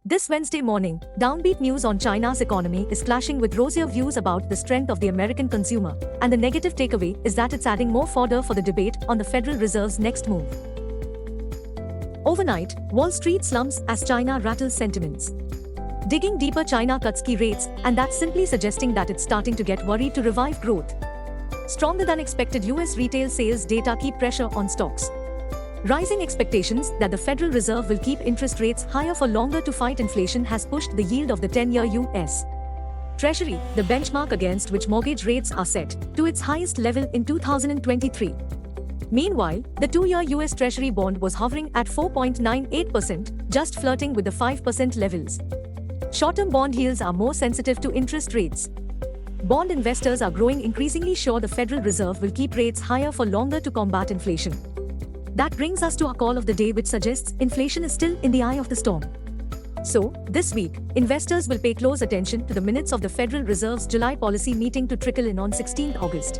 This Wednesday morning, downbeat news on China's economy is clashing with rosier views about the strength of the American consumer, and the negative takeaway is that it's adding more fodder for the debate on the Federal Reserve's next move. Overnight, Wall Street slumps as China rattles sentiments. Digging deeper, China cuts key rates, and that's simply suggesting that it's starting to get worried to revive growth. Stronger than expected US retail sales data keep pressure on stocks. Rising expectations that the Federal Reserve will keep interest rates higher for longer to fight inflation has pushed the yield of the 10-year US Treasury, the benchmark against which mortgage rates are set, to its highest level in 2023. Meanwhile, the 2-year US Treasury bond was hovering at 4.98%, just flirting with the 5% levels. Short-term bond yields are more sensitive to interest rates. Bond investors are growing increasingly sure the Federal Reserve will keep rates higher for longer to combat inflation. That brings us to our call of the day, which suggests inflation is still in the eye of the storm. So, this week, investors will pay close attention to the minutes of the Federal Reserve's July policy meeting to trickle in on 16 August.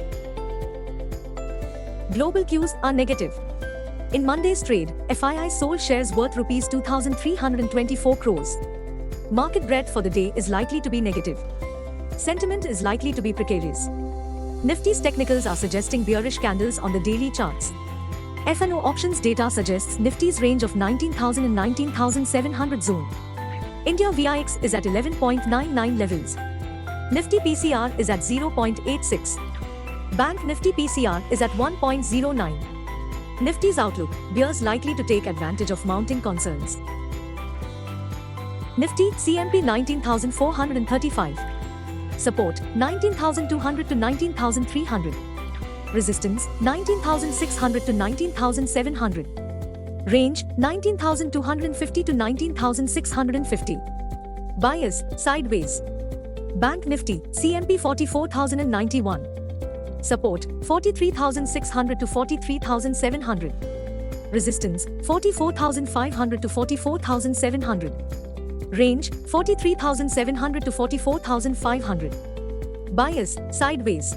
Global cues are negative. In Monday's trade, FII sold shares worth Rs 2,324 crores. Market breadth for the day is likely to be negative. Sentiment is likely to be precarious. Nifty's technicals are suggesting bearish candles on the daily charts. F&O options data suggests Nifty's range of 19,000 and 19,700 zone. India VIX is at 11.99 levels. Nifty PCR is at 0.86. Bank Nifty PCR is at 1.09. Nifty's outlook: bears likely to take advantage of mounting concerns. Nifty CMP 19,435. Support 19,200 to 19,300. Resistance 19,600 to 19,700. Range 19,250 to 19,650. Bias sideways. Bank Nifty CMP 44,091. Support 43,600 to 43,700. Resistance 44,500 to 44,700. Range 43,700 to 44,500. Bias sideways.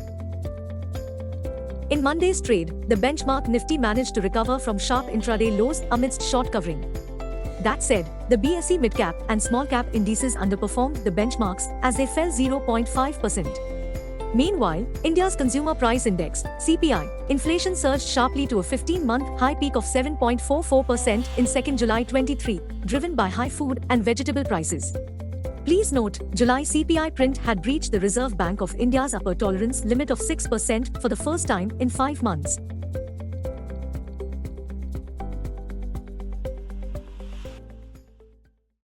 In Monday's trade, the benchmark Nifty managed to recover from sharp intraday lows amidst short covering. That said, the BSE mid-cap and small-cap indices underperformed the benchmarks as they fell 0.5%. Meanwhile, India's Consumer Price Index (CPI) inflation surged sharply to a 15-month high peak of 7.44% in 2nd July 23, driven by high food and vegetable prices. Please note, July CPI print had breached the Reserve Bank of India's upper tolerance limit of 6% for the first time in 5 months.